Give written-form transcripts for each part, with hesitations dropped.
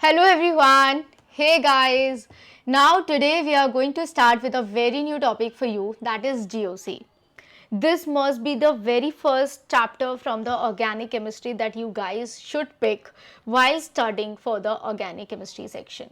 Hello everyone. Hey guys. Now today we are going to start with a very new topic for you, that is GOC. This must be the very first chapter from the organic chemistry that you guys should pick while studying for the organic chemistry section.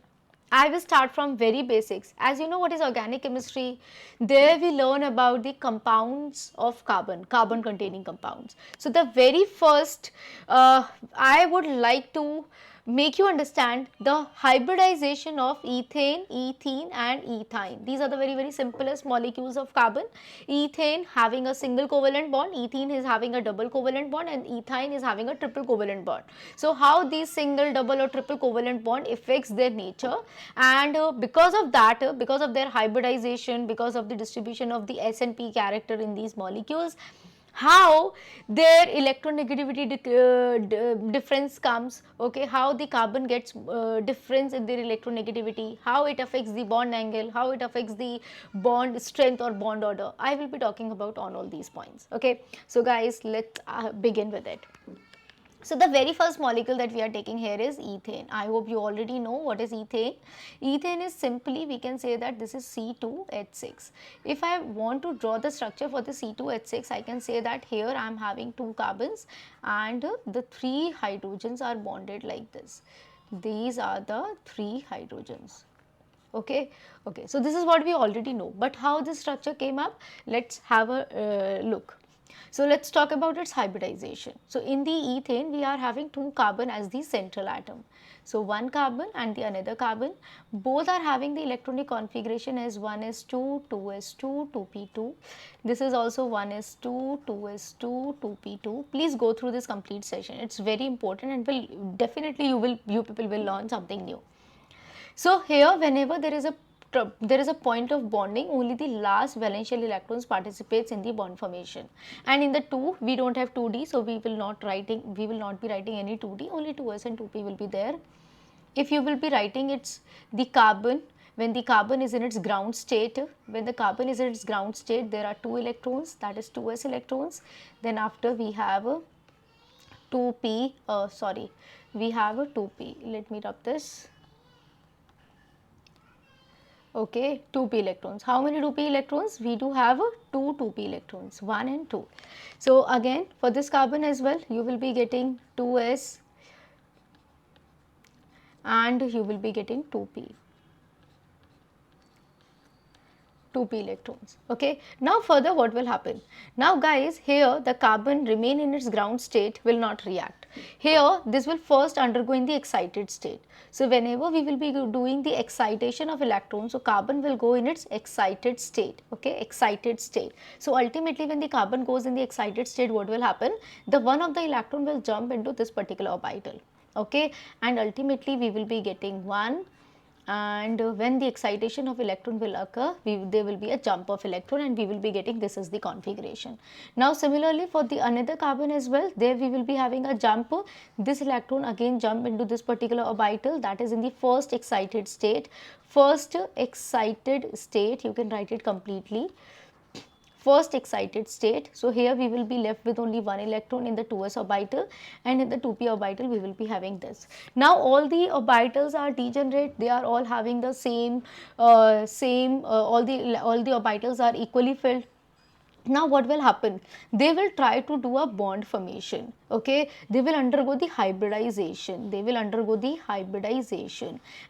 I will start from very basics. As you know what is organic chemistry, there we learn about the compounds of carbon containing compounds. So the very first I would like to make you understand the hybridization of ethane, ethene and ethyne. These are the very simplest molecules of carbon. Ethane having a single covalent bond, ethene is having a double covalent bond and ethyne is having a triple covalent bond. So how these single, double or triple covalent bond affects their nature, and because of that, because of their hybridization, because of the distribution of the S and P character in these molecules, how their electronegativity difference comes, okay, how the carbon gets difference in their electronegativity, how it affects the bond angle, how it affects the bond strength or bond order. I will be talking about on all these points. Okay, so guys, let's begin with it. So the very first molecule that we are taking here is ethane. I hope you already know what is ethane. Ethane is simply, we can say that this is C2H6. If I want to draw the structure for the C2H6, I can say that here I am having two carbons and the three hydrogens are bonded like this. These are the three hydrogens. Okay, so this is what we already know, but how this structure came up, let's have a look. So let's talk about its hybridization. So in the ethane, we are having two carbon as the central atom. So one carbon and the another carbon, both are having the electronic configuration as 1s2, 2s2, 2p2. This is also 1s2, 2s2, 2p2. Please go through this complete session. It's very important and will definitely you people will learn something new. So here, whenever there is a point of bonding, only the last valential electrons participates in the bond formation, and in the 2 we don't have 2d, so we will not be writing any 2d, only 2s and 2p will be there. If you will be writing it's the carbon, when the carbon is in its ground state, there are 2 electrons, that is 2s electrons. Then after we have 2p, we have a 2p, let me rub this. Okay, 2p electrons. How many 2p electrons? We do have 2p electrons, 1 and 2. So again, for this carbon as well, you will be getting 2s and you will be getting 2p electrons. Okay, now further what will happen? Now guys, here the carbon remain in its ground state, will not react. Here this will first undergo in the excited state. So whenever we will be doing the excitation of electrons, so carbon will go in its excited state. Okay, excited state. So ultimately when the carbon goes in the excited state, what will happen? The one of the electron will jump into this particular orbital. Okay, and ultimately we will be getting 1, and when the excitation of electron will occur, there will be a jump of electron and we will be getting this is the configuration. Now similarly for the another carbon as well, there we will be having a jump. This electron again jump into this particular orbital, that is in the first excited state. First excited state, you can write it completely. First excited state. So here we will be left with only one electron in the 2s orbital, and in the 2p orbital we will be having this. Now all the orbitals are degenerate, they are all having the same all the orbitals are equally filled. Now what will happen? They will try to do a bond formation. Okay, they will undergo the hybridization.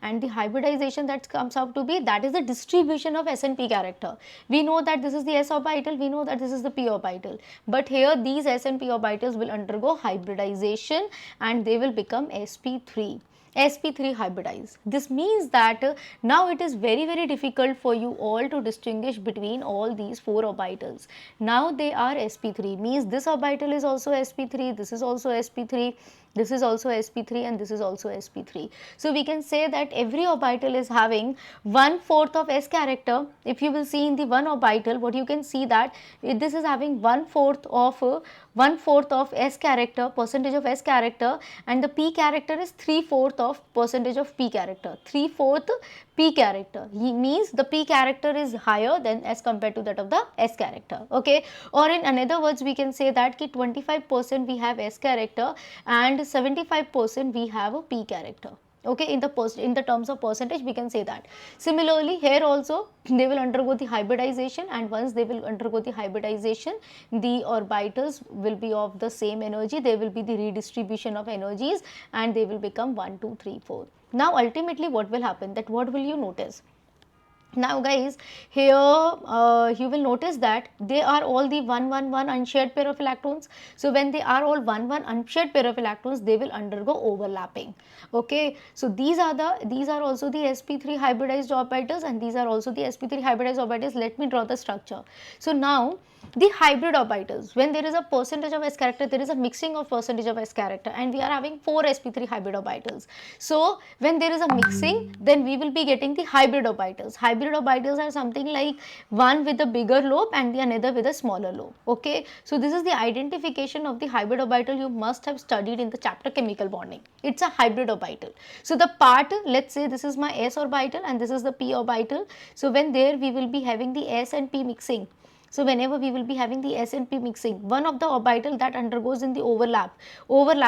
And the hybridization that comes out to be, that is the distribution of S and P character. We know that this is the S orbital, we know that this is the P orbital, but here these S and P orbitals will undergo hybridization and they will become Sp3. Sp3 hybridized. This means that now it is very difficult for you all to distinguish between all these 4 orbitals. Now they are Sp3, means this orbital is also Sp3, this is also Sp3, this is also Sp3 and this is also Sp3. So we can say that every orbital is having 1/4 of S character. If you will see in the one orbital, what you can see that this is having 1/4 of S character, percentage of S character, and the P character is 3/4 of percentage of P character. 3/4 P character. He means the P character is higher than as compared to that of the S character. Okay, or in another words, we can say that 25% we have S character and 75% we have a P character. Okay, in the terms of percentage we can say that. Similarly here also they will undergo the hybridization, and once they will undergo the hybridization, the orbitals will be of the same energy, there will be the redistribution of energies, and they will become 1 2 3 4. Now ultimately what will happen, that what will you notice? Now guys, here you will notice that they are all the 1 1 1 unshared pair of electrons. So when they are all 1 1 unshared pair of electrons, they will undergo overlapping. Okay, so these are also the sp3 hybridized orbitals, and these are also the sp3 hybridized orbitals. Let me draw the structure. So now the hybrid orbitals, when there is a percentage of s character, there is a mixing of percentage of s character, and we are having 4 sp3 hybrid orbitals. So when there is a mixing, then we will be getting the hybrid orbitals. Hybrid orbitals are something like one with a bigger lobe and the another with a smaller lobe. Okay, so this is the identification of the hybrid orbital you must have studied in the chapter chemical bonding. It's a hybrid orbital. So the part, let's say this is my s orbital and this is the p orbital. So when there we will be having the s and p mixing. So whenever we will be having the S and P mixing, one of the orbital that undergoes in the overlap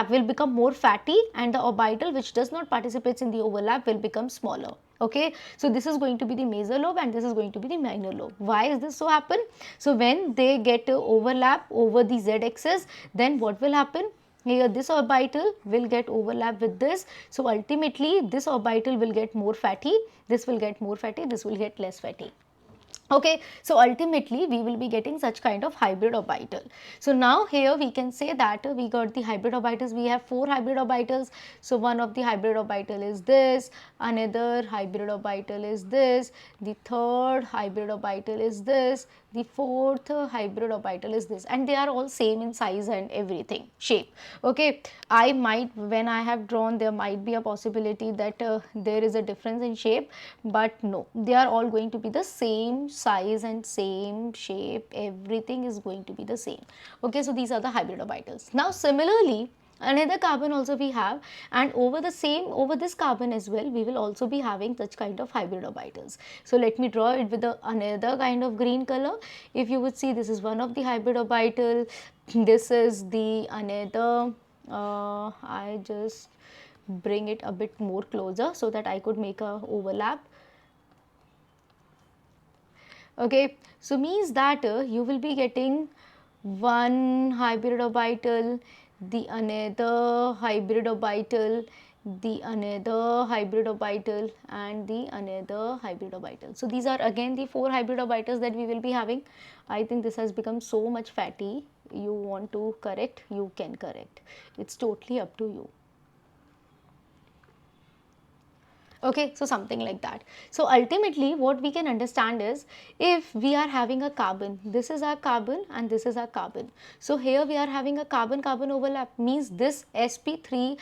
will become more fatty, and the orbital which does not participate in the overlap will become smaller. Okay, so this is going to be the major lobe and this is going to be the minor lobe. Why is this so happen? So when they get overlap over the z axis, then what will happen? Here this orbital will get overlap with this. So ultimately this orbital will get more fatty, this will get more fatty, this will get less fatty. Okay, so ultimately we will be getting such kind of hybrid orbital. So now here we can say that we got the hybrid orbitals. We have 4 hybrid orbitals. So one of the hybrid orbital is this, another hybrid orbital is this, the third hybrid orbital is this, the fourth hybrid orbital is this, and they are all same in size and everything, shape. Okay, I might, when I have drawn, there might be a possibility that there is a difference in shape, but no, they are all going to be the same size and same shape, everything is going to be the same. Okay, so these are the hybrid orbitals. Now similarly, another carbon also we have, and over this carbon as well we will also be having such kind of hybrid orbitals. So let me draw it with another kind of green color. If you would see, this is one of the hybrid orbital, this is the another, I just bring it a bit more closer so that I could make a overlap. Okay, so means that you will be getting one hybrid orbital, the another hybrid orbital, the another hybrid orbital, and the another hybrid orbital. So these are again the 4 hybrid orbitals that we will be having. I think this has become so much fatty. You want to correct, you can correct. It's totally up to you. Okay, so something like that. So ultimately what we can understand is, if we are having a carbon, this is our carbon and this is our carbon. So here we are having a carbon-carbon overlap, means this sp3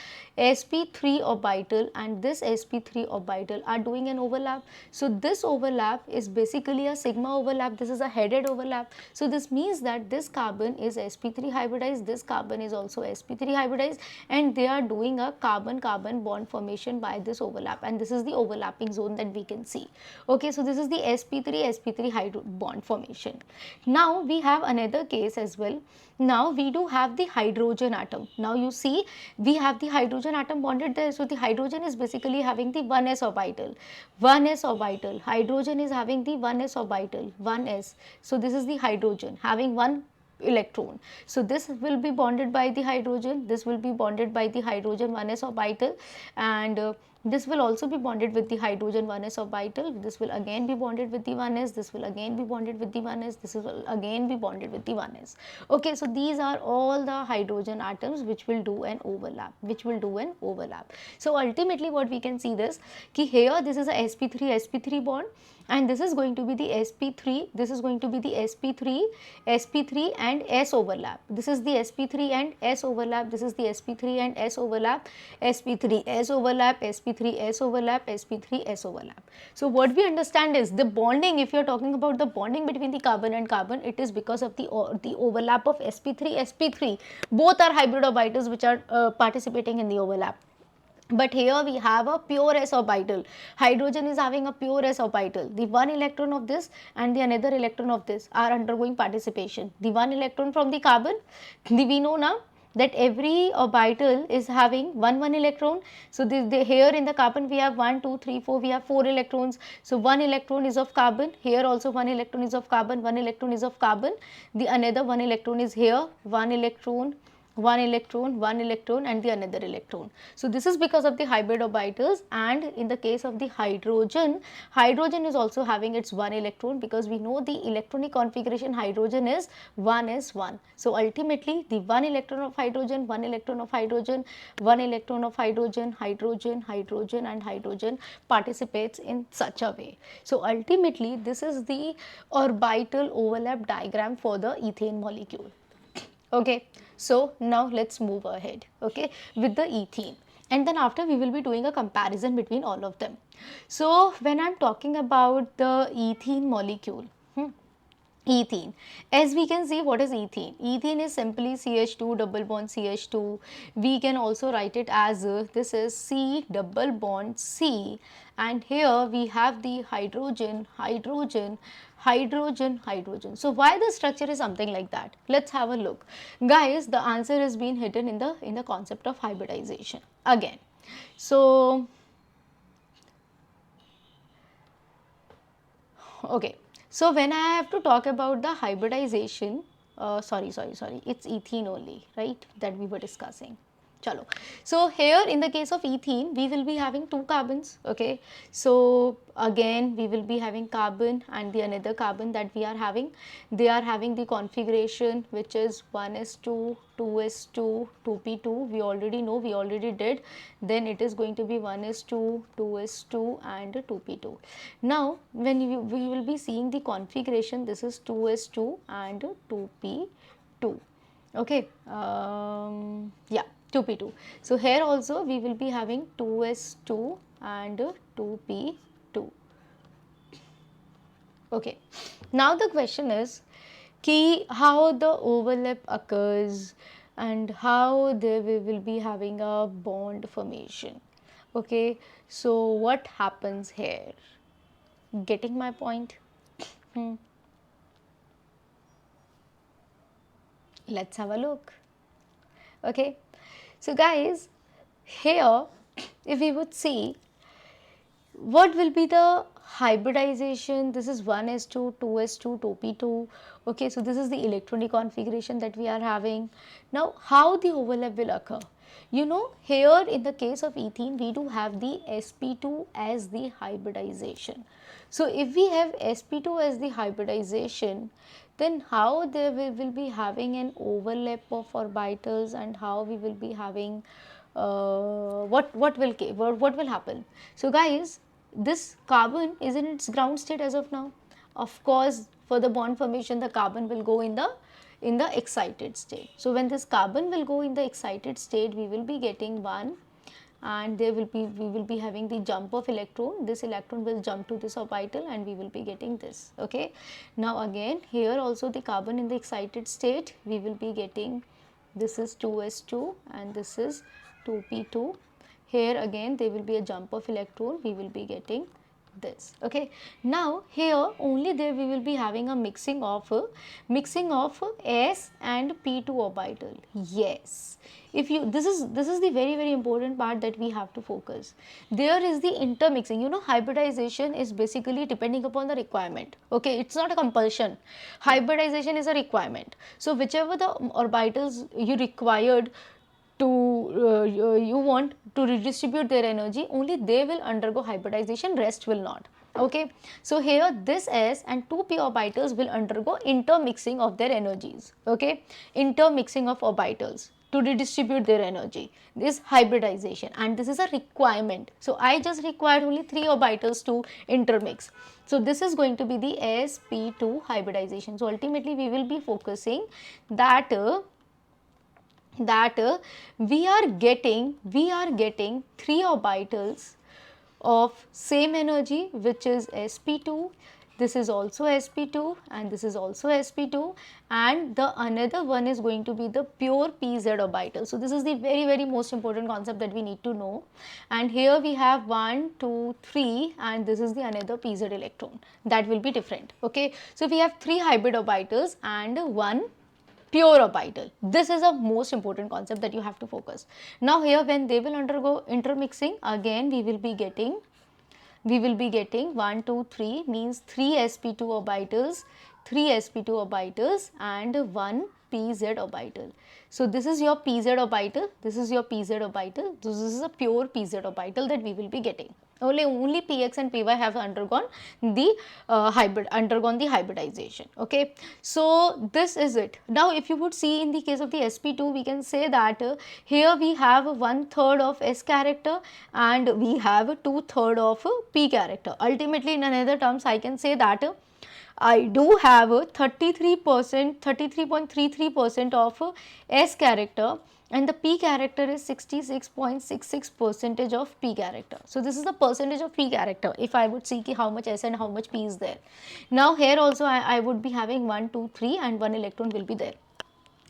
orbital and this sp3 orbital are doing an overlap. So this overlap is basically a sigma overlap, this is a headed overlap. So this means that this carbon is sp3 hybridized, this carbon is also sp3 hybridized, and they are doing a carbon-carbon bond formation by this overlap, and this is the overlapping zone that we can see. Okay, so this is the sp3 hydro bond formation. Now we have another case as well. Now we do have the hydrogen atom. Now you see, we have the hydrogen atom bonded there. So the hydrogen is basically having the 1s orbital, 1s orbital. Hydrogen is having the 1s orbital, 1s. So this is the hydrogen having one electron. So this will be bonded by the hydrogen, this will be bonded by the hydrogen 1s orbital, and this will also be bonded with the hydrogen 1s orbital, this will again be bonded with the 1s, this will again be bonded with the 1s, this will again be bonded with the 1s. Okay, so these are all the hydrogen atoms which will do an overlap, So ultimately what we can see this, ki here this is a sp3 bond, and this is going to be the sp3, this is going to be the sp3 and s overlap, this is the sp3 and s overlap, this is the sp3 and s overlap, sp3 s overlap, sp3 s overlap, sp3 s overlap. So what we understand is the bonding, if you are talking about the bonding between the carbon and carbon, it is because of the overlap of sp3, both are hybrid orbitals which are participating in the overlap. But here we have a pure s orbital. Hydrogen is having a pure s orbital. The one electron of this and the another electron of this are undergoing participation. The one electron from the carbon, we know now that every orbital is having one electron. So here in the carbon we have 1, 2, 3, 4, we have 4 electrons. So one electron is of carbon, here also one electron is of carbon, one electron is of carbon, the another one electron is here, one electron, one electron, one electron and the another electron. So this is because of the hybrid orbitals. And in the case of the hydrogen, hydrogen is also having its one electron, because we know the electronic configuration hydrogen is 1s1. So ultimately the one electron of hydrogen, one electron of hydrogen, one electron of hydrogen, hydrogen, hydrogen and hydrogen participates in such a way. So ultimately this is the orbital overlap diagram for the ethane molecule. Okay, so now let's move ahead, okay, with the ethene, and then after we will be doing a comparison between all of them. So when I'm talking about the ethene molecule, ethene, as we can see, what is ethene? Ethene is simply CH2 double bond CH2. We can also write it as this is C double bond C, and here we have the hydrogen, hydrogen, hydrogen, hydrogen. So why the structure is something like that? Let's have a look, guys. The answer is being hidden in the concept of hybridization again. So okay, so when I have to talk about the hybridization, it's ethene only, right, that we were discussing. Chalo. So here in the case of ethene, we will be having 2 carbons, okay. So again we will be having carbon and the another carbon that we are having. They are having the configuration which is 1s2, 2s2, 2p2. We already know, we already did. Then it is going to be 1s2, 2s2 and 2p2. Now when we will be seeing the configuration, this is 2s2 and 2p2. Okay, yeah, 2p2. So here also we will be having 2s2 and 2p2. Okay, now the question is how the overlap occurs and how we will be having a bond formation. Okay, so what happens here? Getting my point? Let's have a look. Okay, so guys, here if we would see what will be the hybridization, this is 1s2, 2s2, 2p2. Okay, so this is the electronic configuration that we are having. Now how the overlap will occur? You know, here in the case of ethene, we do have the sp2 as the hybridization. So if we have sp2 as the hybridization, then how there we will be having an overlap of orbitals, and how we will be having what will happen? So guys, this carbon is in its ground state as of now. Of course, for the bond formation, the carbon will go in the excited state. So when this carbon will go in the excited state, we will be getting 1, and we will be having the jump of electron. This electron will jump to this orbital and we will be getting this. Okay, now again here also the carbon in the excited state, we will be getting, this is 2s2 and this is 2p2. Here again there will be a jump of electron, we will be getting this. Okay, now here only there we will be having a mixing of s and p2 orbital. Yes, if you, this is the very important part that we have to focus. There is the intermixing. You know, hybridization is basically depending upon the requirement. Okay, it's not a compulsion. Hybridization is a requirement. So whichever the orbitals you required to you want to redistribute their energy, only they will undergo hybridization, rest will not. Okay, so here this s and 2p orbitals will undergo intermixing of their energies. Okay, intermixing of orbitals to redistribute their energy, this hybridization, and this is a requirement. So I just required only 3 orbitals to intermix. So this is going to be the sp2 hybridization. So ultimately we will be focusing that we are getting 3 orbitals of same energy, which is sp2. This is also sp2 and this is also sp2, and the another one is going to be the pure pz orbital. So this is the very most important concept that we need to know. And here we have 1, 2, 3, and this is the another pz electron that will be different. Okay, so we have 3 hybrid orbitals and one pure orbital. This is a most important concept that you have to focus. Now here when they will undergo intermixing, again we will be getting 1, 2, 3 means 3 sp2 orbitals, 3 sp2 orbitals and 1 pz orbital. So this is your pz orbital, this is your pz orbital, this is a pure pz orbital that we will be getting. Only px and py have undergone the hybridization. Okay, so this is it. Now if you would see in the case of the sp2, we can say that here we have 1/3 of s character and we have 2/3 of p character. Ultimately, in another terms, I can say that I do have 33.33% of S character and the P character is 66.66% of P character. So this is the percentage of P character if I would see how much S and how much P is there. Now here also I would be having 1, 2, 3 and 1 electron will be there.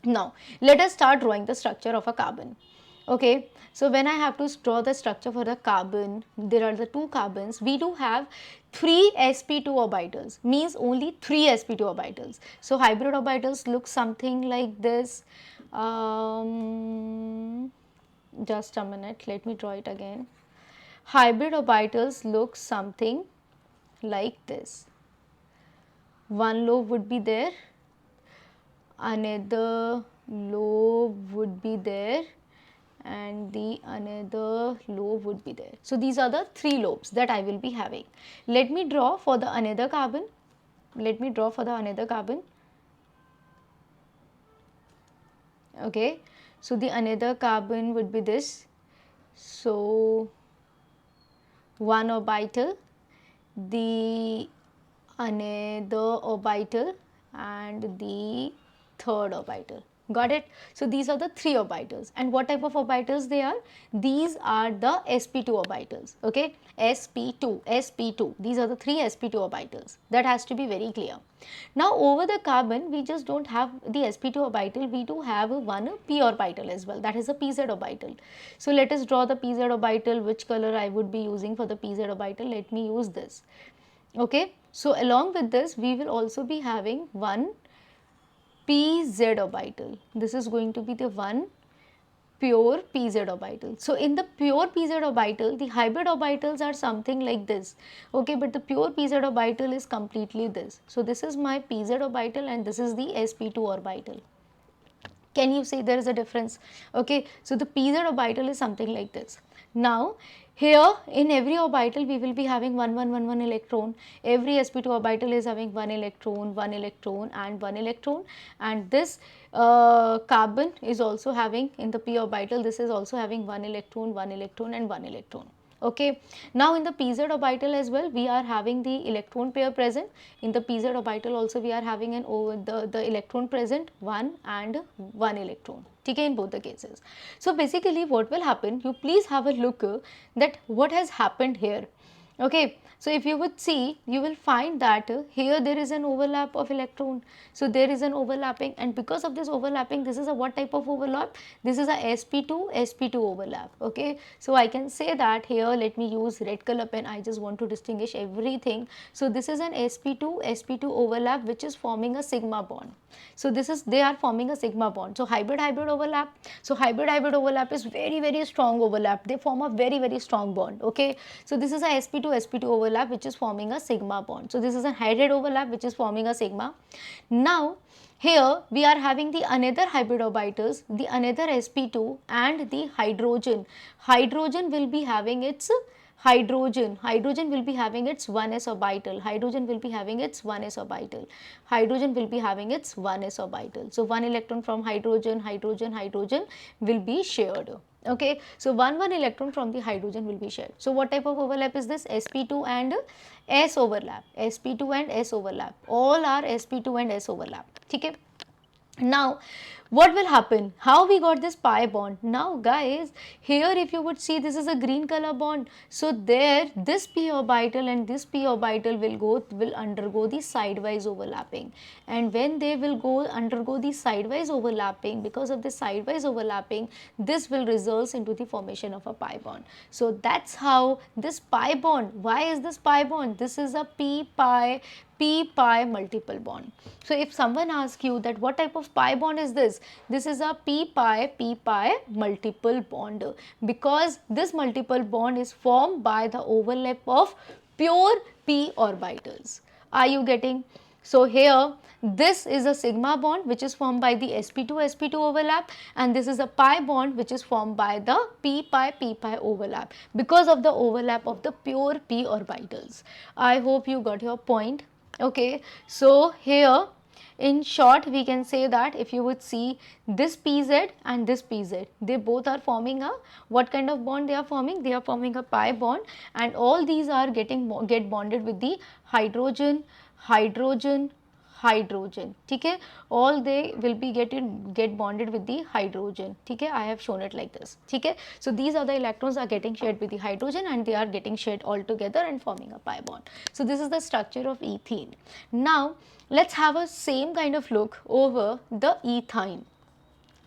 Now let us start drawing the structure of a carbon. Okay, so when I have to draw the structure for the carbon, there are the 2 carbons. We do have 3 sp2 orbitals, means only 3 sp2 orbitals. So hybrid orbitals look something like this. Just a minute, let me draw it again. Hybrid orbitals look something like this. One lobe would be there, another lobe would be there and the another lobe would be there. So these are the 3 lobes that I will be having. Let me draw for the another carbon. Okay, so the another carbon would be this. So 1 orbital, the another orbital and the third orbital. Got it? So these are the 3 orbitals. And what type of orbitals they are? These are the sp2 orbitals. Okay, sp2. These are the 3 sp2 orbitals. That has to be very clear. Now over the carbon, we just don't have the sp2 orbital, we do have one p orbital as well, that is a pz orbital. So let us draw the pz orbital. Which color I would be using for the pz orbital? Let me use this. Okay, so along with this, we will also be having one pz orbital. This is going to be the one pure pz orbital. So in the pure pz orbital, the hybrid orbitals are something like this. Okay, but the pure pz orbital is completely this. So this is my pz orbital and this is the sp2 orbital. Can you see there is a difference? Okay, so the pz orbital is something like this. Now here in every orbital we will be having 1, 1, 1, 1 electron. Every sp2 orbital is having 1 electron, 1 electron and 1 electron, and this carbon is also having in the p orbital, this is also having 1 electron, 1 electron and 1 electron. Okay, now in the pz orbital as well we are having the electron pair present. In the pz orbital also we are having an the electron present, 1 and 1 electron. Okay, in both the cases. So basically what will happen, you please have a look that what has happened here. Okay, so if you would see, you will find that here there is an overlap of electron. So there is an overlapping, and because of this overlapping, this is a what type of overlap? This is a sp2 overlap. Okay, so I can say that here, let me use red color pen. I just want to distinguish everything. So this is an sp2 overlap which is forming a sigma bond. So this is, they are forming a sigma bond. So hybrid overlap. So hybrid overlap is very strong overlap. They form a very strong bond. Okay, so this is a sp2 overlap which is forming a sigma bond. So this is a hybrid overlap which is forming a sigma. Now here we are having the another hybrid orbitals, the another sp2 and the hydrogen. Hydrogen will be having its hydrogen will be having its 1s orbital, hydrogen will be having its 1s orbital, hydrogen will be having its 1s orbital. So 1 electron from hydrogen will be shared. Okay, so 1 electron from the hydrogen will be shared. So what type of overlap is this? sp2 and s overlap, sp2 and s overlap, all are sp2 and s overlap. Okay. Now what will happen? How we got this pi bond? Now guys, here if you would see, this is a green color bond, so there this p orbital and this p orbital will undergo the sidewise overlapping, and when they will undergo the sidewise overlapping, because of the sidewise overlapping, this will result into the formation of a pi bond. So that's how this pi bond, why is this pi bond? This is a p pi multiple bond. So if someone asks you that what type of pi bond is this, this is a p pi multiple bond, because this multiple bond is formed by the overlap of pure p orbitals. Are you getting? So here this is a sigma bond which is formed by the sp2 overlap, and this is a pi bond which is formed by the p pi overlap, because of the overlap of the pure p orbitals. I hope you got your point. Okay, so here in short we can say that if you would see this pz and this pz, they both are forming a, what kind of bond they are forming? They are forming a pi bond, and all these are get bonded with the hydrogen, hydrogen, hydrogen. Okay, all they will be get bonded with the hydrogen. Okay, I have shown it like this. Okay, so these are the electrons are getting shared with the hydrogen, and they are getting shared all together and forming a pi bond. So this is the structure of ethene. Now let's have a same kind of look over the ethyne.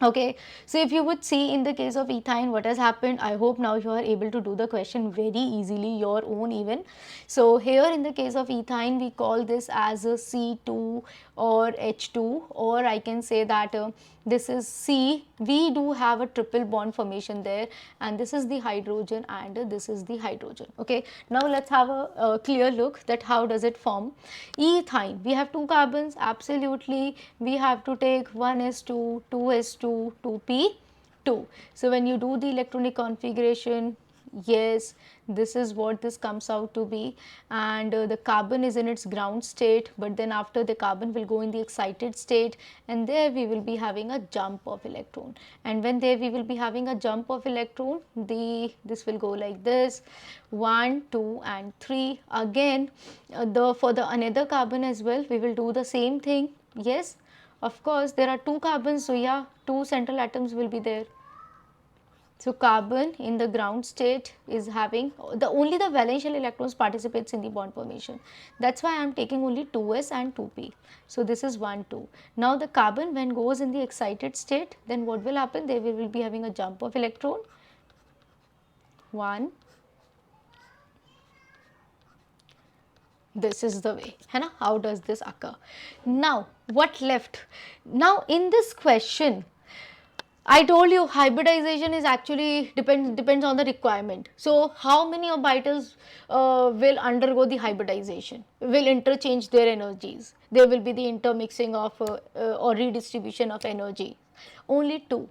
Okay, so if you would see in the case of Ethyne, what has happened, I hope now you are able to do the question very easily, your own even. So here in the case of Ethyne, we call this as a C2 or H2, or I can say that this is C. We do have a triple bond formation there, and this is the hydrogen and this is the hydrogen. Okay, now let's have a clear look that how does it form. Ethyne, we have two carbons, absolutely, we have to take 1s2, 2s2, 2p2. So when you do the electronic configuration, yes, this is what this comes out to be, and the carbon is in its ground state, but then after the carbon will go in the excited state, and there we will be having a jump of electron, and when there we will be having a jump of electron, this will go like this, 1 2 and 3. Again for the another carbon as well we will do the same thing. Yes, of course there are two carbons, so yeah, two central atoms will be there. So carbon in the ground state is having only the valence shell electrons participates in the bond formation. That's why I am taking only 2s and 2p. So this is 1 2. Now the carbon when goes in the excited state, then what will happen? They will be having a jump of electron, 1. This is the way, है ना? How does this occur? Now what left? Now in this question, I told you hybridization is actually depends on the requirement. So how many orbitals will undergo the hybridization, will interchange their energies? There will be the intermixing of or redistribution of energy. Only two.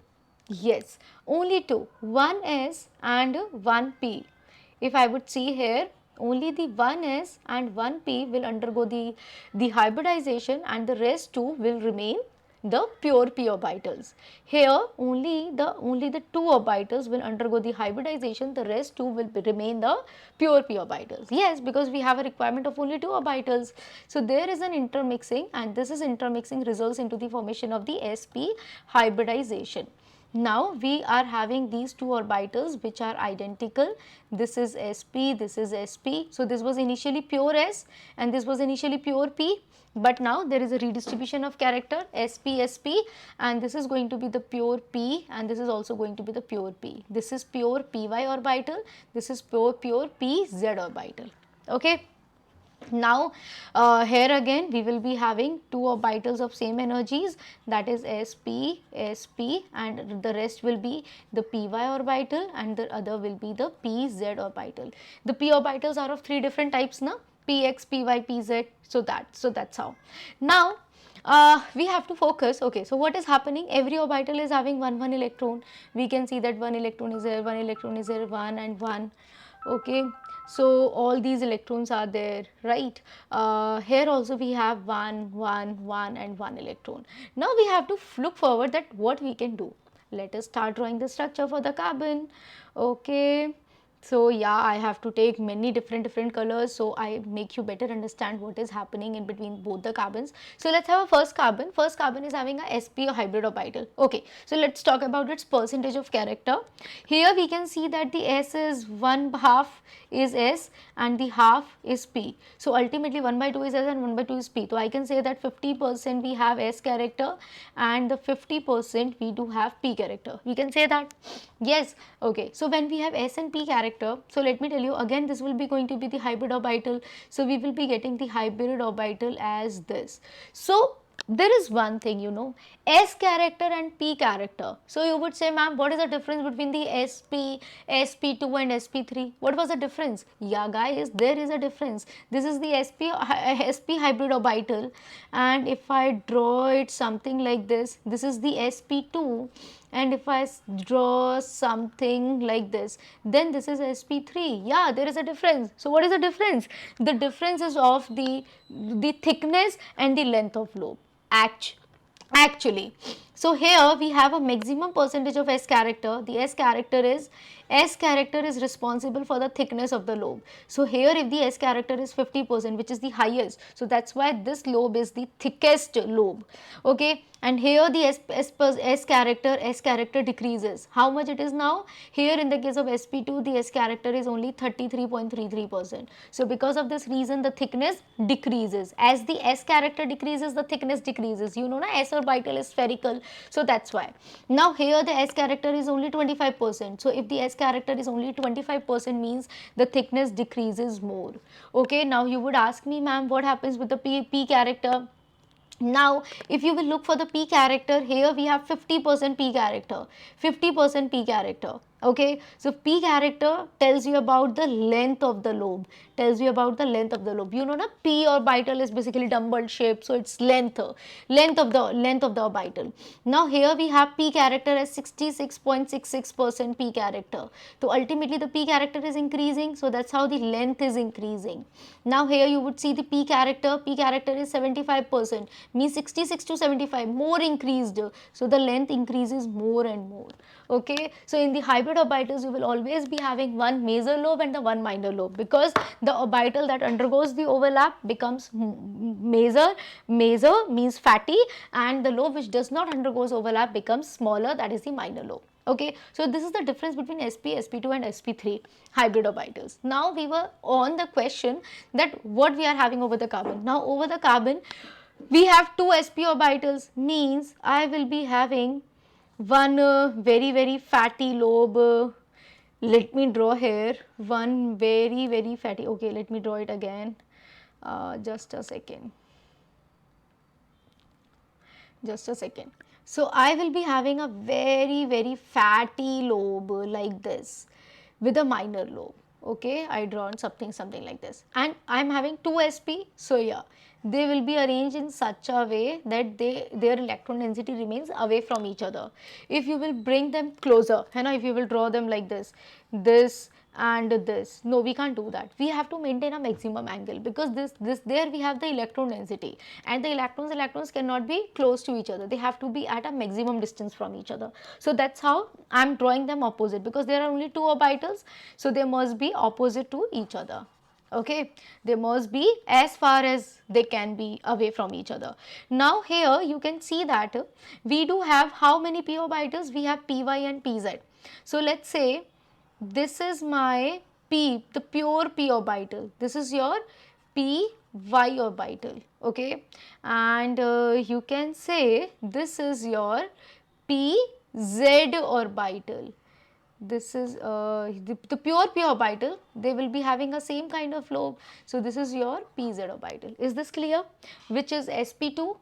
Yes, only two, 1s and 1p. If I would see here, only the 1s and 1p will undergo the hybridization, and the rest two will remain the pure p orbitals. Here only the two orbitals will undergo the hybridization, the rest two will remain the pure p orbitals. Yes, because we have a requirement of only two orbitals. So there is an intermixing, and this is intermixing results into the formation of the sp hybridization. Now we are having these two orbitals which are identical. This is sp, this is sp. So this was initially pure s and this was initially pure p, but now there is a redistribution of character, sp sp, and this is going to be the pure p, and this is also going to be the pure p. This is pure py orbital, this is pure pz orbital. Okay. Now here again we will be having two orbitals of same energies, that is sp sp, and the rest will be the py orbital, and the other will be the pz orbital. The p orbitals are of three different types now, px, py, pz. So that's how. Now we have to focus. Okay, so what is happening? Every orbital is having one electron. We can see that one electron is there, one electron is there, 1 and 1. Okay, so all these electrons are there, right? Here also we have 1 1 1 and 1 electron. Now we have to look forward that what we can do. Let us start drawing the structure for the carbon. Okay, So yeah, I have to take many different colors, so I make you better understand what is happening in between both the carbons. So let's have a first carbon. First carbon is having a sp or hybrid orbital. Okay, so let's talk about its percentage of character. Here we can see that the s is 1/2 is s and the half is p. So ultimately 1/2 is s and 1/2 is p. So I can say that 50% we have s character and the 50% we do have p character. We can say that. Yes. Okay, so when we have s and p character, so let me tell you again, this will be going to be the hybrid orbital. So we will be getting the hybrid orbital as this. So there is one thing, you know, s character and p character. So you would say, ma'am, what is the difference between the sp, sp2 and sp3? What was the difference? Yeah guys, there is a difference. This is the sp hybrid orbital, and if I draw it something like this is the sp2, and if I draw something like this, then this is sp3. Yeah, there is a difference. So what is the difference? The difference is of the thickness and the length of lobe. Actually, so here we have a maximum percentage of s character. The s character is responsible for the thickness of the lobe. So here if the s character is 50%, which is the highest, so that's why this lobe is the thickest lobe. Okay, and here the s character decreases. How much it is now? Here in the case of sp2, the s character is only 33.33%. So because of this reason, the thickness decreases. As the s character decreases, the thickness decreases. You know na, s orbital is spherical, so that's why. Now here the s character is only 25%. So if the s character is only 25%, means the thickness decreases more. Okay, now you would ask me, ma'am, what happens with the p character? Now if you will look for the p character, here we have 50% p character, 50% p character. Okay, so p character tells you about the length of the lobe, tells you about the length of the lobe. You know na, p orbital is basically dumbbell shape, so it's length of the orbital. Now here we have p character as 66.66% p character. So ultimately the p character is increasing, so that's how the length is increasing. Now here you would see the p character is 75%, means 66 to 75 more increased, so the length increases more and more. Okay, so in the hybrid orbitals you will always be having one major lobe and the one minor lobe, because the orbital that undergoes the overlap becomes major means fatty, and the lobe which does not undergoes overlap becomes smaller, that is the minor lobe. Okay, so this is the difference between sp, sp2 and sp3 hybrid orbitals. Now we were on the question that what we are having over the carbon. Now over the carbon we have two sp orbitals, means I will be having one very fatty lobe. Let me draw here one very fatty. Okay, let me draw it again. Just a second. So I will be having a very fatty lobe like this with a minor lobe. Okay, I drawn something like this, and I am having two sp. So yeah, they will be arranged in such a way that their electron density remains away from each other. If you will bring them closer, you know, if you will draw them like this and this, no, we can't do that. We have to maintain a maximum angle, because there we have the electron density, and the electrons cannot be close to each other. They have to be at a maximum distance from each other. So that's how I'm drawing them opposite, because there are only two orbitals, so they must be opposite to each other. Okay, they must be as far as they can be away from each other. Now here you can see that we do have how many p orbitals? We have py and pz. So let's say this is my p, the pure p orbital. This is your py orbital. Okay, and you can say this is your pz orbital. This is the pure p orbital. They will be having a same kind of lobe. So this is your pz orbital. Is this clear? Which is sp2.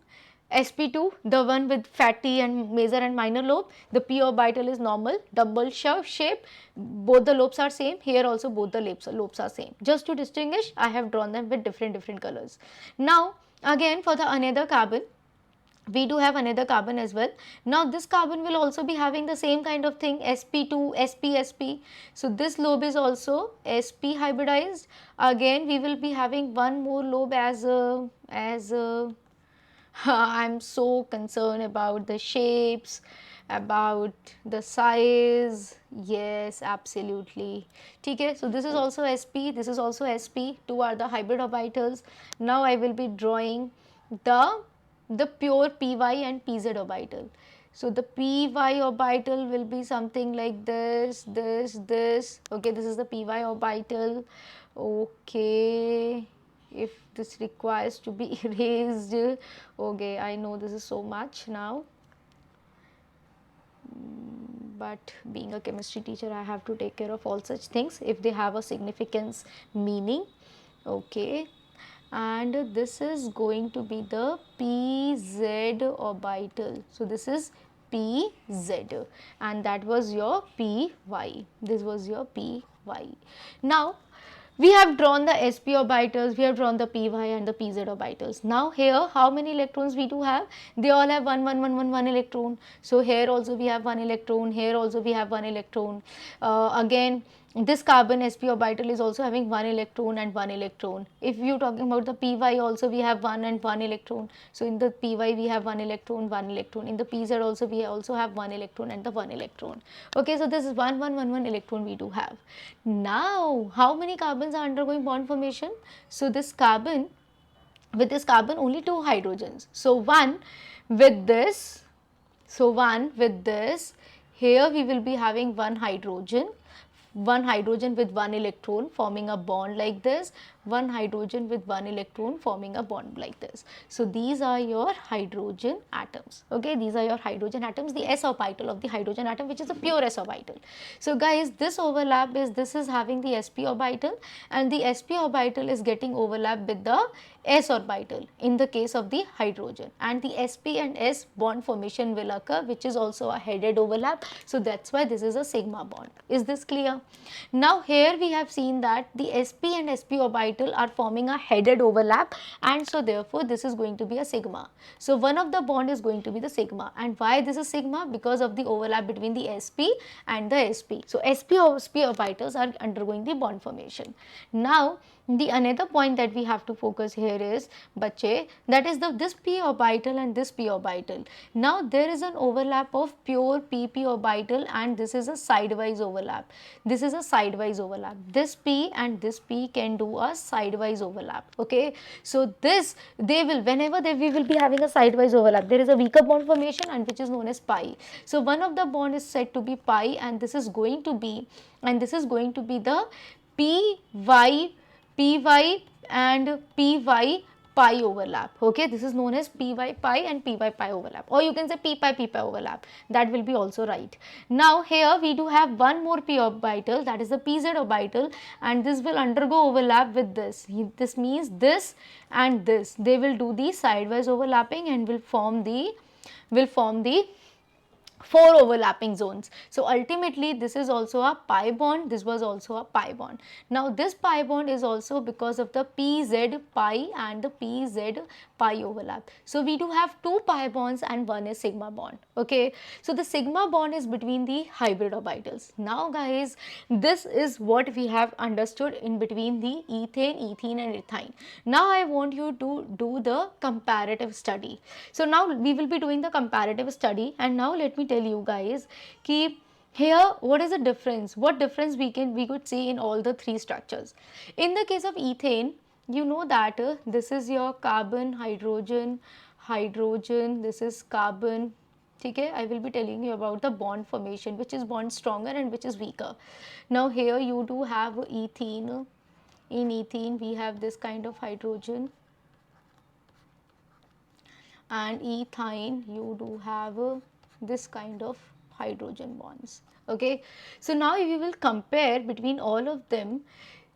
sp2, the one with fatty and major and minor lobe. The p orbital is normal dumbbell shape. Both the lobes are same. Here also both the lobes are same. Just to distinguish, I have drawn them with different colors. Now again for the another carbon, we do have another carbon as well. Now this carbon will also be having the same kind of thing, sp2, sp. So this lobe is also sp hybridized. Again we will be having one more lobe as I'm so concerned about the shapes about the size, yes, absolutely. Okay, so this is also sp, this is also sp, two are the hybrid orbitals. Now I will be drawing the pure py and pz orbital. So the py orbital will be something like this, this. Okay, this is the py orbital. Okay, if this requires to be erased, okay, I know this is so much now, but being a chemistry teacher I have to take care of all such things if they have a significance meaning. Okay, and this is going to be the pz orbital. So this is pz and that was your py, this was your py. Now we have drawn the sp orbitals, we have drawn the py and the pz orbitals. Now here how many electrons we do have? They all have one electron. So here also we have one electron, here also we have one electron. Again this carbon sp orbital is also having one electron and one electron. If you talking about the py also we have one and one electron. So in the py we have one electron, in the pz also we also have one electron and the one electron. Okay, so this is one electron we do have. Now how many carbons are undergoing bond formation? So this carbon, with this carbon only two hydrogens. So one with this, here we will be having one hydrogen with one electron forming a bond like this, one hydrogen with one electron forming a bond like this. So these are your hydrogen atoms. Okay, these are your hydrogen atoms, the s orbital of the hydrogen atom, which is a pure s orbital. So guys, this overlap is, this is having the sp orbital and the sp orbital is getting overlap with the s orbital in the case of the hydrogen, and the sp and s bond formation will occur, which is also a headed overlap. So that's why this is a sigma bond. Is this clear? Now here we have seen that the sp and sp orbital are forming a headed overlap, and so therefore this is going to be a sigma. So one of the bond is going to be the sigma, and why this is sigma? Because of the overlap between the sp and the sp. So sp orbitals are undergoing the bond formation. Now the another point that we have to focus here is, bache, that is this p orbital and this p orbital. Now there is an overlap of pure pp orbital and this is a sidewise overlap. This is a sidewise overlap. This p and this p can do a sidewise overlap. Okay, so this they will, whenever we will be having a sidewise overlap, there is a weaker bond formation and which is known as pi. So one of the bond is said to be pi and this is going to be the py and py pi overlap. Okay, this is known as py pi and py pi overlap, or you can say p pi overlap, that will be also right. Now here we do have one more p orbital, that is the pz orbital, and this will undergo overlap with this. This means this and this, they will do the sidewise overlapping and will form the four overlapping zones. So ultimately this is also a pi bond, this was also a pi bond. Now this pi bond is also because of the pz pi and the pz pi overlap. So we do have two pi bonds and one is sigma bond. Okay, so the sigma bond is between the hybrid orbitals. Now guys, this is what we have understood in between the ethane, ethene and ethyne. Now I want you to do the comparative study. So now we will be doing the comparative study, and now let me tell you guys ki here what is the difference, what difference we could see in all the three structures. In the case of ethane, you know that this is your carbon, hydrogen, this is carbon. Okay, I will be telling you about the bond formation, which is bond stronger and which is weaker. Now here you do have ethene. In ethene we have this kind of hydrogen, and ethyne you do have this kind of hydrogen bonds. Okay, so now if you will compare between all of them,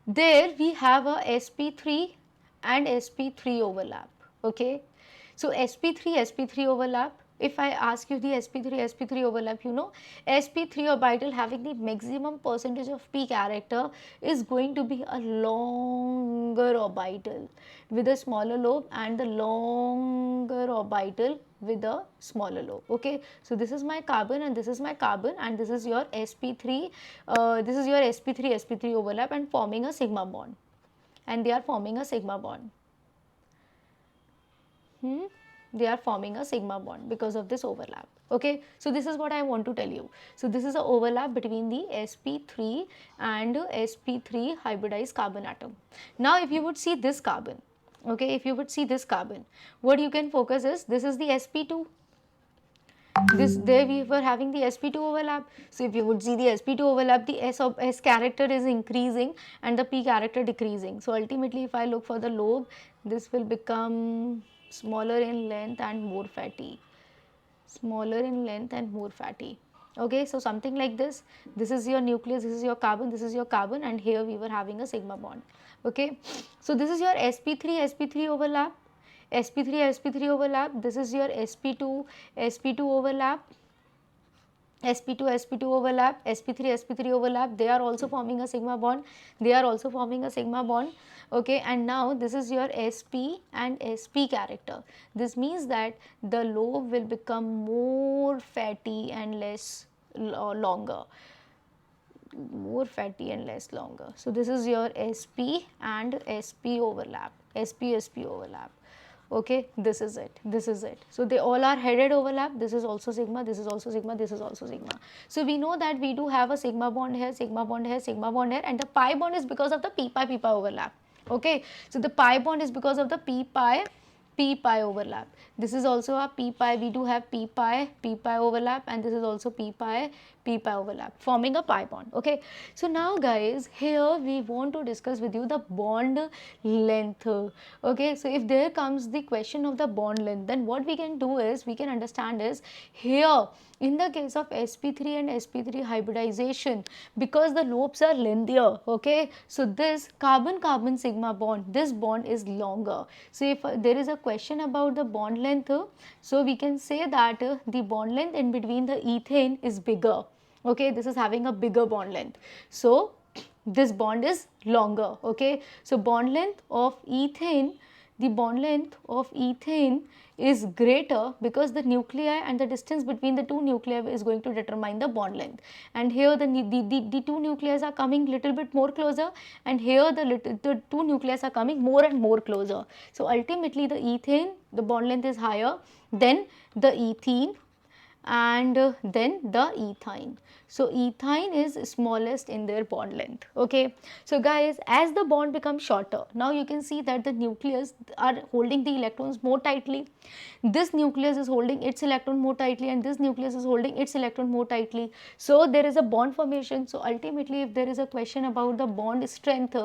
there we have a sp3 and sp3 overlap. Okay, so sp3 overlap. If I ask you the sp3 overlap, you know sp3 orbital having the maximum percentage of p character is going to be a longer orbital with a smaller lobe, and the longer orbital with a smaller lobe. Okay, so this is my carbon and this is my carbon, and this is your sp3, this is your sp3 overlap and forming a sigma bond, and they are forming a sigma bond. They are forming a sigma bond because of this overlap. Okay, so this is what I want to tell you. So this is the overlap between the sp3 and sp3 hybridized carbon atom. Now if you would see this carbon, okay, if you would see this carbon, what you can focus is, this is the sp2, this, there we were having the sp2 overlap. So if you would see the sp2 overlap, the s character is increasing and the p character decreasing. So ultimately if I look for the lobe, this will become smaller in length and more fatty, smaller in length and more fatty. Okay, so something like this. This is your nucleus, this is your carbon, this is your carbon, and here we were having a sigma bond. Okay, so this is your sp3 overlap, sp3 overlap. This is your sp2 overlap, sp2 overlap, sp3 overlap. They are also forming a sigma bond, they are also forming a sigma bond. Okay, and now this is your sp and sp character. This means that the lobe will become more fatty and less longer, more fatty and less longer. So this is your sp and sp overlap, sp overlap. Okay, this is it, this is it. So they all are headed overlap. This is also sigma, this is also sigma, this is also sigma. So we know that we do have a sigma bond here, sigma bond here, sigma bond here, and the pi bond is because of the p pi overlap. Okay, so the pi bond is because of the p pi overlap. This is also a p pi, we do have p pi overlap, and this is also p pi overlap, forming a pi bond. Okay, so now guys, here we want to discuss with you the bond length. Okay, so if there comes the question of the bond length, then what we can do is, we can understand is, here in the case of sp3 and sp3 hybridization, because the lobes are lengthier, okay, so this carbon sigma bond, this bond is longer. So if there is a question about the bond length, so we can say that the bond length in between the ethane is bigger. Okay, this is having a bigger bond length, so this bond is longer. Okay, so bond length of ethane, the bond length of ethane is greater because the nuclei and the distance between the two nuclei is going to determine the bond length. And here the two nuclei are coming little bit more closer, and here the two nuclei are coming more and more closer. So ultimately the ethane, the bond length is higher than the ethene, and then the ethyne. So ethyne is smallest in their bond length. Okay, so guys, as the bond becomes shorter, now you can see that the nucleus are holding the electrons more tightly. This nucleus is holding its electron more tightly, and this nucleus is holding its electron more tightly. So there is a bond formation. So ultimately if there is a question about the bond strength,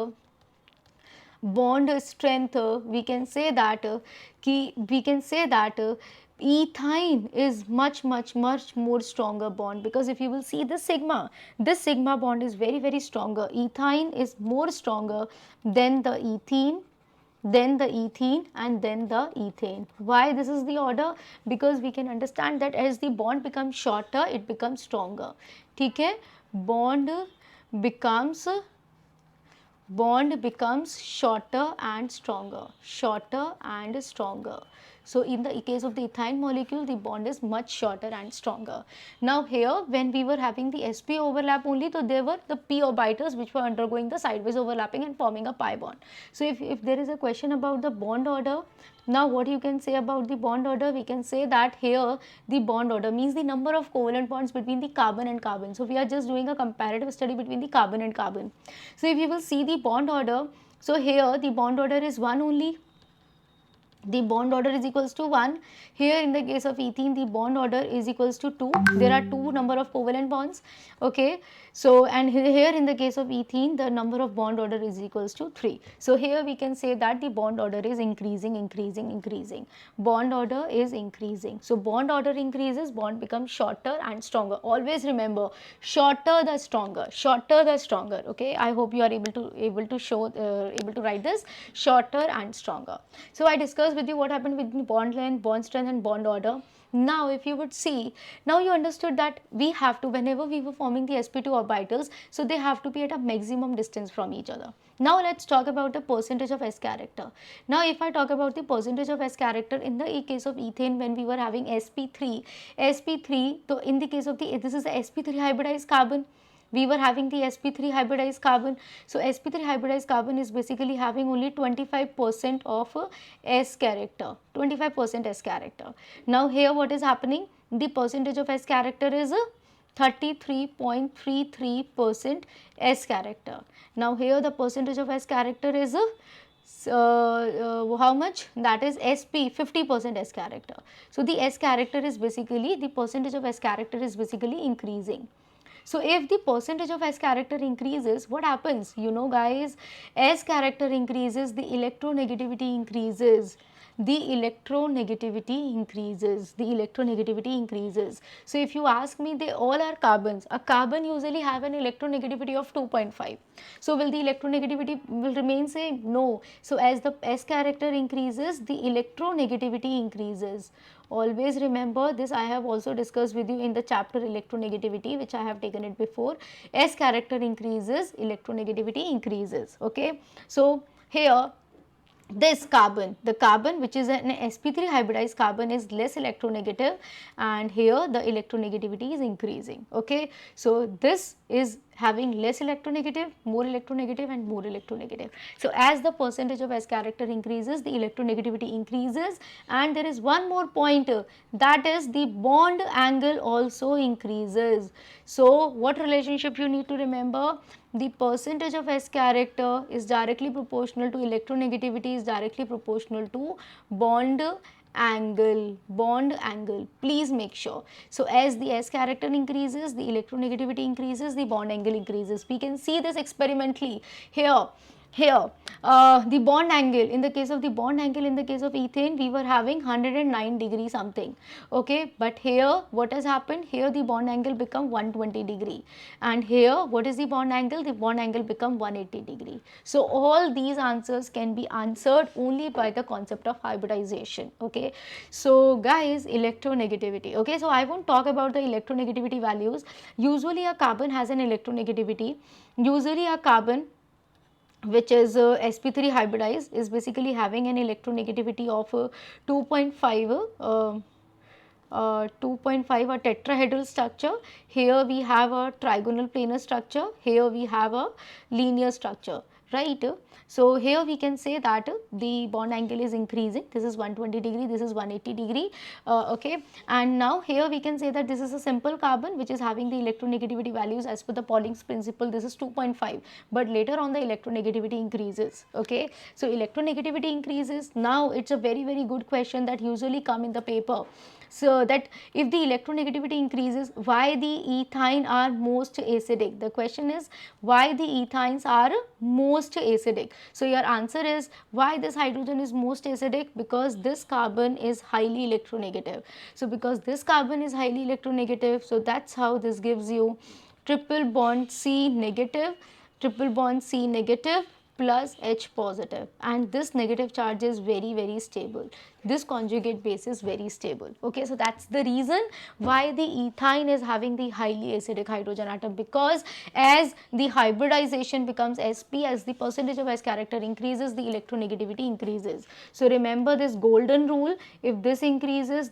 we can say that ethyne is much more stronger bond, because if you will see this sigma bond is very stronger. Ethyne is more stronger than the ethene, then the ethene, and then the ethane. Why this is the order? Because we can understand that as the bond becomes shorter, it becomes stronger. Okay, bond becomes shorter and stronger, So in the case of the ethyne molecule, the bond is much shorter and stronger. Now here, when we were having the sp overlap only, so there were the p orbitals which were undergoing the sideways overlapping and forming a pi bond. So if there is a question about the bond order, now what you can say about the bond order? We can say that here the bond order means the number of covalent bonds between the carbon and carbon. So we are just doing a comparative study between the carbon and carbon. So if you will see the bond order, so here the bond order is 1 only. The bond order is equals to 1. Here in the case of ethene, the bond order is equals to 2. There are 2 number of covalent bonds. Okay, so and here in the case of ethene, the number of bond order is equals to 3. So here we can say that the bond order is increasing. Bond order is increasing. So bond order increases, bond becomes shorter and stronger. Always remember, shorter the stronger. Okay, I hope you are able to write this, shorter and stronger. So I discussed with you what happened with bond length, bond strength, and bond order. Now if you would see, now you understood that we have to, whenever we were forming the sp2 orbitals, so they have to be at a maximum distance from each other. Now let's talk about the percentage of s character. Now if I talk about the percentage of s character in the case of ethane, when we were having sp3, so in the case of this is the sp3 hybridized carbon, we were having the sp3 hybridized carbon. So sp3 hybridized carbon is basically having only 25% of s character, 25% s character. Now here what is happening? the percentage of S character is 33.33% S character. Now here the percentage of S character is how much? That is SP, 50% S character. So the S character is basically, the percentage of S character is basically increasing. So if the percentage of S character increases, what happens? You know guys, S character increases, the electronegativity increases. The electronegativity increases. The electronegativity increases. So if you ask me, they all are carbons. A carbon usually have an electronegativity of 2.5. So will the electronegativity will remain same? No. So as the S character increases, the electronegativity increases. Always remember this, I have also discussed with you in the chapter electronegativity, which I have taken it before. S character increases, electronegativity increases. Okay. So here this carbon, the carbon which is an sp3 hybridized carbon is less electronegative, and here the electronegativity is increasing. Okay. So this is having less electronegative, more electronegative and more electronegative. So as the percentage of S character increases, the electronegativity increases, and there is one more point, that is the bond angle also increases. So what relationship you need to remember? The percentage of S character is directly proportional to electronegativity, is directly proportional to bond angle, bond angle. Please make sure. So as the S character increases, the electronegativity increases, the bond angle increases. We can see this experimentally here. The bond angle, in the case of the bond angle, in the case of ethane, we were having 109 degree something. Okay, but here what has happened? Here the bond angle become 120 degree, and here what is the bond angle? The bond angle become 180 degree. So all these answers can be answered only by the concept of hybridization. Okay, so guys, electronegativity. Okay, so I won't talk about the electronegativity values. Usually a carbon has an electronegativity. Usually a carbon which is sp3 hybridized is basically having an electronegativity of 2.5, 2.5, a tetrahedral structure. Here we have a trigonal planar structure, here we have a linear structure, right? So here we can say that the bond angle is increasing. This is 120 degree, this is 180 degree. Okay, and now here we can say that this is a simple carbon which is having the electronegativity values as per the Pauling's principle. This is 2.5, but later on the electronegativity increases. Okay, so electronegativity increases. Now it's a very good question that usually come in the paper. So that if the electronegativity increases, why the ethyne are most acidic? The question is why the ethynes are most acidic. So your answer is why this hydrogen is most acidic? Because this carbon is highly electronegative. So because this carbon is highly electronegative, so that's how this gives you triple bond C negative, triple bond C negative plus H positive, and this negative charge is very stable. This conjugate base is very stable. Okay, so that's the reason why the ethyne is having the highly acidic hydrogen atom, because as the hybridization becomes sp, as the percentage of S character increases, the electronegativity increases. So remember this golden rule: if this increases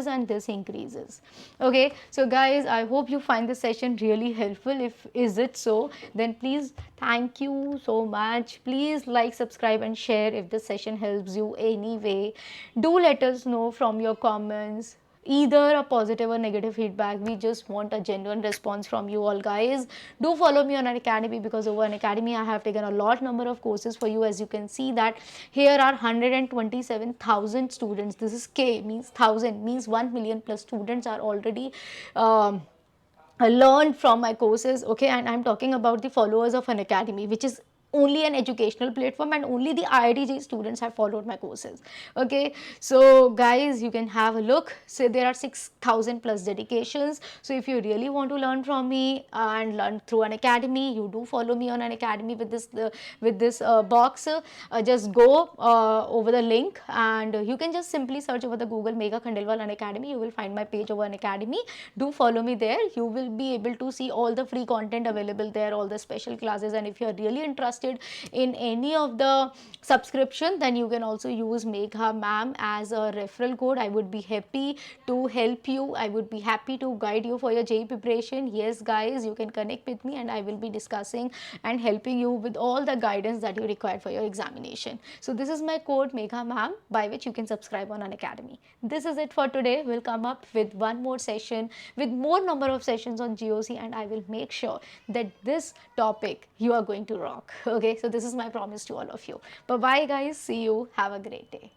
and this increases. Okay, so guys, I hope you find this session really helpful. If is it so, then please, thank you so much. Please like, subscribe and share if this session helps you anyway. Do let us know from your comments, either a positive or negative feedback. We just want a genuine response from you all, guys. Do follow me on Unacademy, because over Unacademy I have taken a lot number of courses for you. As you can see that here are 127,000 students. This is K, means 1000, means 1 million plus students are already learned from my courses. Okay, and I'm talking about the followers of Unacademy, which is only an educational platform, and only the IIT students have followed my courses. Okay, so guys, you can have a look. So there are 6,000 plus dedications. So if you really want to learn from me and learn through Unacademy, you do follow me on Unacademy with this box. Just go over the link, and you can just simply search over the Google Megha Khandelwal Unacademy. You will find my page over Unacademy. Do follow me there. You will be able to see all the free content available there, all the special classes, and if you are really interested in any of the subscription, then you can also use Megha ma'am as a referral code. I would be happy to help you. I would be happy to guide you for your JEE preparation. Yes guys, you can connect with me and I will be discussing and helping you with all the guidance that you require for your examination. So this is my code Megha ma'am, by which you can subscribe on Unacademy. This is it for today. We'll come up with one more session with more number of sessions on GOC, and I will make sure that this topic you are going to rock. Okay, so this is my promise to all of you. Bye bye guys, see you, have a great day.